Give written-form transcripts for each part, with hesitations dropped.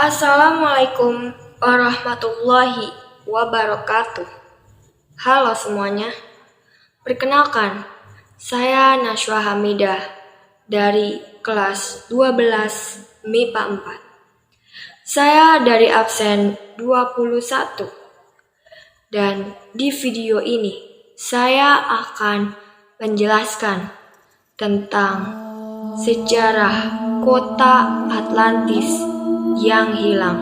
Assalamualaikum warahmatullahi wabarakatuh. Halo semuanya. Perkenalkan, saya Najwa Hamidah dari kelas 12 MIPA 4. Saya dari absen 21. Dan di video ini saya akan menjelaskan tentang sejarah kota Atlantis yang hilang.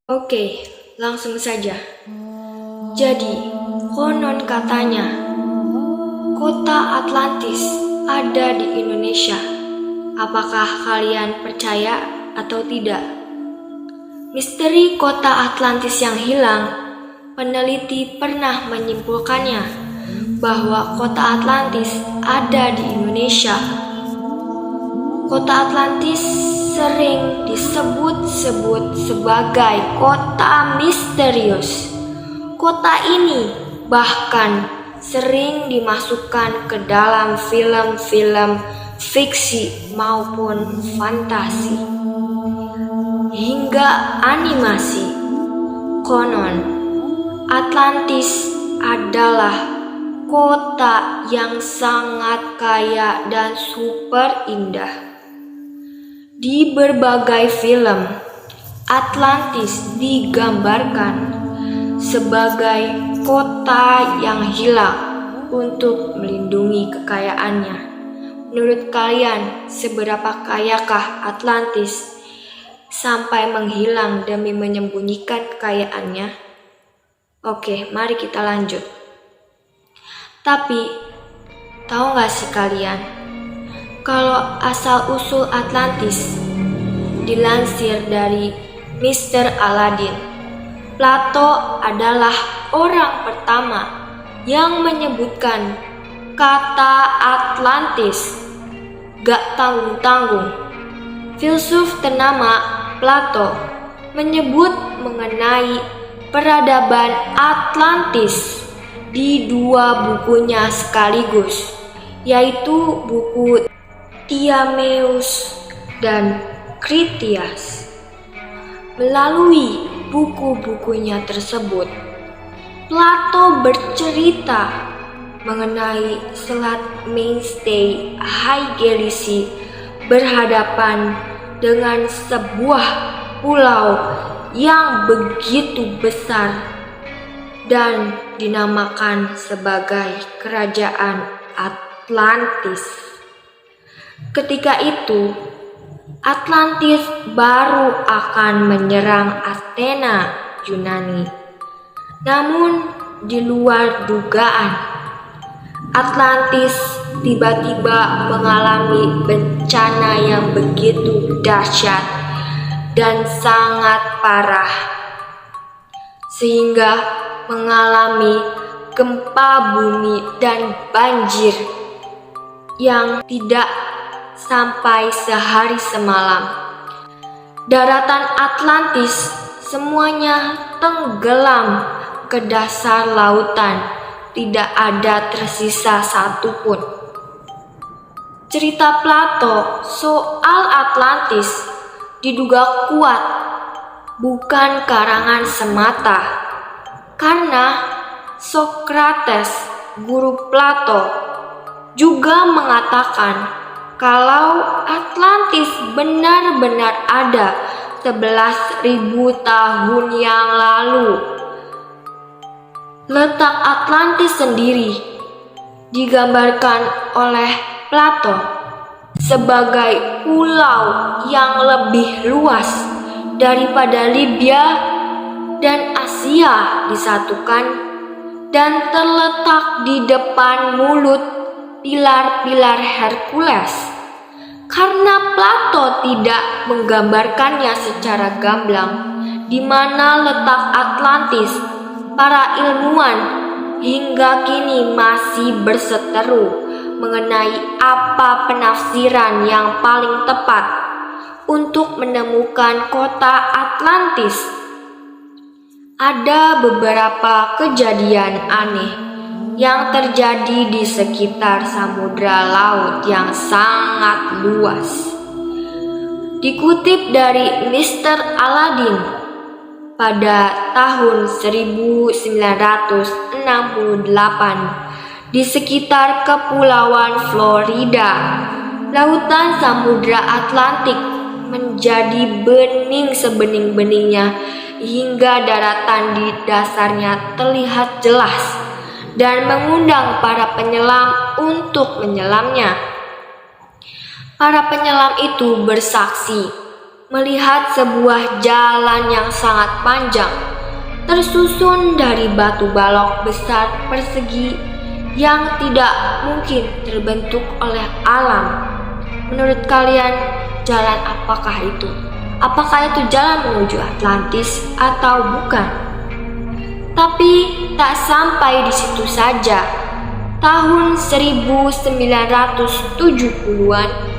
Oke, langsung saja. Jadi, konon katanya kota Atlantis ada di Indonesia. Apakah kalian percaya atau tidak? Misteri kota Atlantis yang hilang, peneliti pernah menyimpulkannya bahwa kota Atlantis ada di Indonesia. Kota Atlantis sering disebut-sebut sebagai kota misterius. Kota ini bahkan sering dimasukkan ke dalam film-film fiksi maupun fantasi hingga animasi. Konon, Atlantis adalah kota yang sangat kaya dan super indah. Di berbagai film, Atlantis digambarkan sebagai kota yang hilang untuk melindungi kekayaannya. Menurut kalian, seberapa kayakah Atlantis sampai menghilang demi menyembunyikan kekayaannya? Oke, mari kita lanjut. Tapi, tahu gak sih kalian? Kalau asal-usul Atlantis dilansir dari Mr. Aladdin, Plato adalah orang pertama yang menyebutkan kata Atlantis. Gak tanggung-tanggung, filsuf ternama Plato menyebut mengenai peradaban Atlantis di dua bukunya sekaligus, yaitu buku Timaeus dan Critias. Melalui buku-bukunya tersebut, Plato bercerita mengenai Selat Mainstay High Galaxy berhadapan dengan sebuah pulau yang begitu besar dan dinamakan sebagai Kerajaan Atlantis. Ketika itu, Atlantis baru akan menyerang Athena, Yunani. Namun, di luar dugaan, Atlantis tiba-tiba mengalami bencana yang begitu dahsyat dan sangat parah, sehingga mengalami gempa bumi dan banjir yang tidak sampai sehari semalam. Daratan Atlantis semuanya tenggelam ke dasar lautan, tidak ada tersisa satupun. Cerita Plato soal Atlantis diduga kuat, bukan karangan semata, karena Socrates, guru Plato, juga mengatakan kalau Atlantis benar-benar ada 11.000 tahun yang lalu. Letak Atlantis sendiri digambarkan oleh Plato sebagai pulau yang lebih luas daripada Libya dan Asia disatukan dan terletak di depan mulut pilar-pilar Hercules. Karena Plato tidak menggambarkannya secara gamblang di mana letak Atlantis, para ilmuwan hingga kini masih berseteru mengenai apa penafsiran yang paling tepat untuk menemukan kota Atlantis. Ada beberapa kejadian aneh yang terjadi di sekitar samudra laut yang sangat luas. Dikutip dari Mr. Aladdin pada tahun 1968 di sekitar Kepulauan Florida, lautan Samudra Atlantik menjadi bening sebening-beningnya hingga daratan di dasarnya terlihat jelas dan mengundang para penyelam untuk menyelamnya. Para penyelam itu bersaksi melihat sebuah jalan yang sangat panjang tersusun dari batu balok besar persegi yang tidak mungkin terbentuk oleh alam. Menurut kalian, jalan apakah itu? Apakah itu jalan menuju Atlantis atau bukan? Tapi tak sampai di situ saja. Tahun 1970-an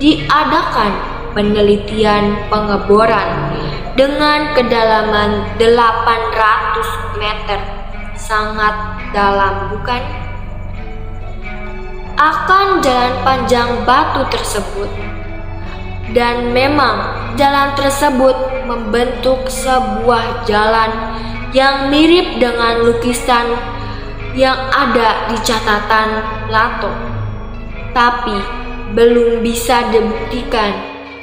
diadakan penelitian pengeboran dengan kedalaman 800 meter. Sangat dalam, bukan? Akan jalan panjang batu tersebut. Dan memang jalan tersebut membentuk sebuah jalan yang mirip dengan lukisan yang ada di catatan Plato. Tapi belum bisa dibuktikan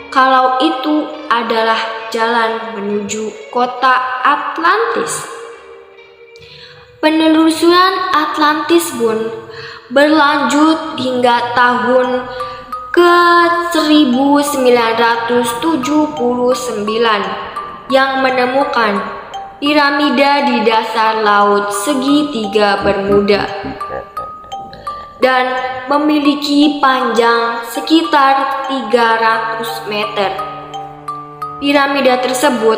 kalau itu adalah jalan menuju kota Atlantis. Penelusuran Atlantis pun berlanjut hingga tahun ke-1979 yang menemukan piramida di dasar laut segitiga Bermuda dan memiliki panjang sekitar 300 meter. Piramida tersebut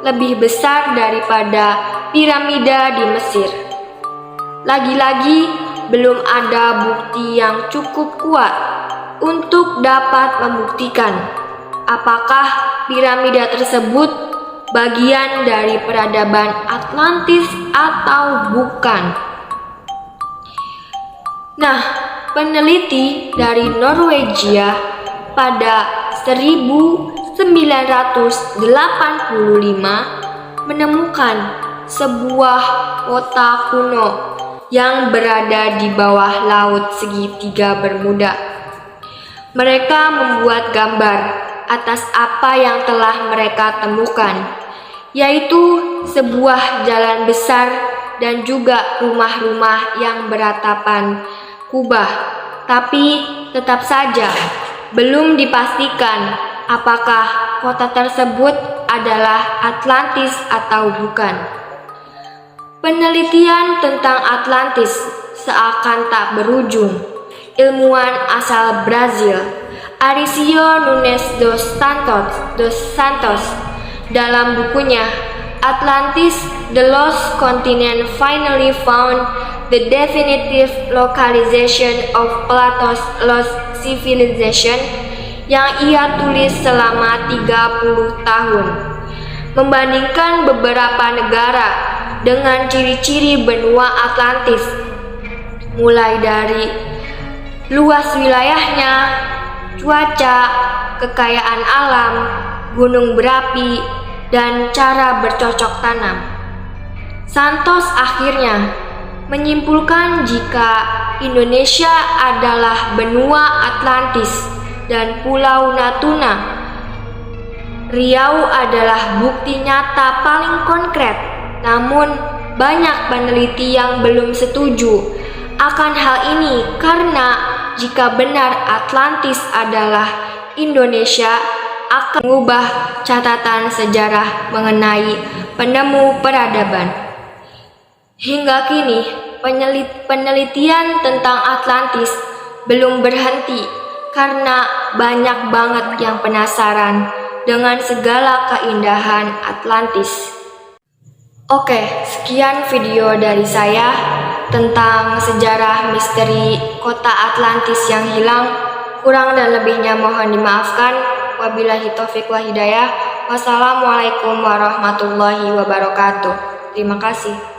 lebih besar daripada piramida di Mesir. Lagi-lagi belum ada bukti yang cukup kuat untuk dapat membuktikan apakah piramida tersebut bagian dari peradaban Atlantis atau bukan. Nah, peneliti dari Norwegia pada 1985 menemukan sebuah kota kuno yang berada di bawah laut segitiga Bermuda. Mereka membuat gambar atas apa yang telah mereka temukan, yaitu sebuah jalan besar dan juga rumah-rumah yang beratapan kubah. Tapi tetap saja belum dipastikan apakah kota tersebut adalah Atlantis atau bukan. Penelitian tentang Atlantis seakan tak berujung. Ilmuwan asal Brazil, Aricio Nunes dos Santos, dalam bukunya Atlantis, The Lost Continent Finally Found, The Definitive Localization of Plato's Lost Civilization, yang ia tulis selama 30 tahun, membandingkan beberapa negara dengan ciri-ciri benua Atlantis, mulai dari luas wilayahnya, cuaca, kekayaan alam, gunung berapi, dan cara bercocok tanam. Santos akhirnya menyimpulkan jika Indonesia adalah benua Atlantis dan Pulau Natuna, Riau adalah bukti nyata paling konkret. Namun banyak peneliti yang belum setuju akan hal ini karena jika benar Atlantis adalah Indonesia, akan mengubah catatan sejarah mengenai penemu peradaban. Hingga kini, penelitian tentang Atlantis belum berhenti karena banyak banget yang penasaran dengan segala keindahan Atlantis. Oke, sekian video dari saya tentang sejarah misteri kota Atlantis yang hilang. Kurang dan lebihnya mohon dimaafkan. Wabillahi taufiq wal hidayah. Wassalamualaikum warahmatullahi wabarakatuh. Terima kasih.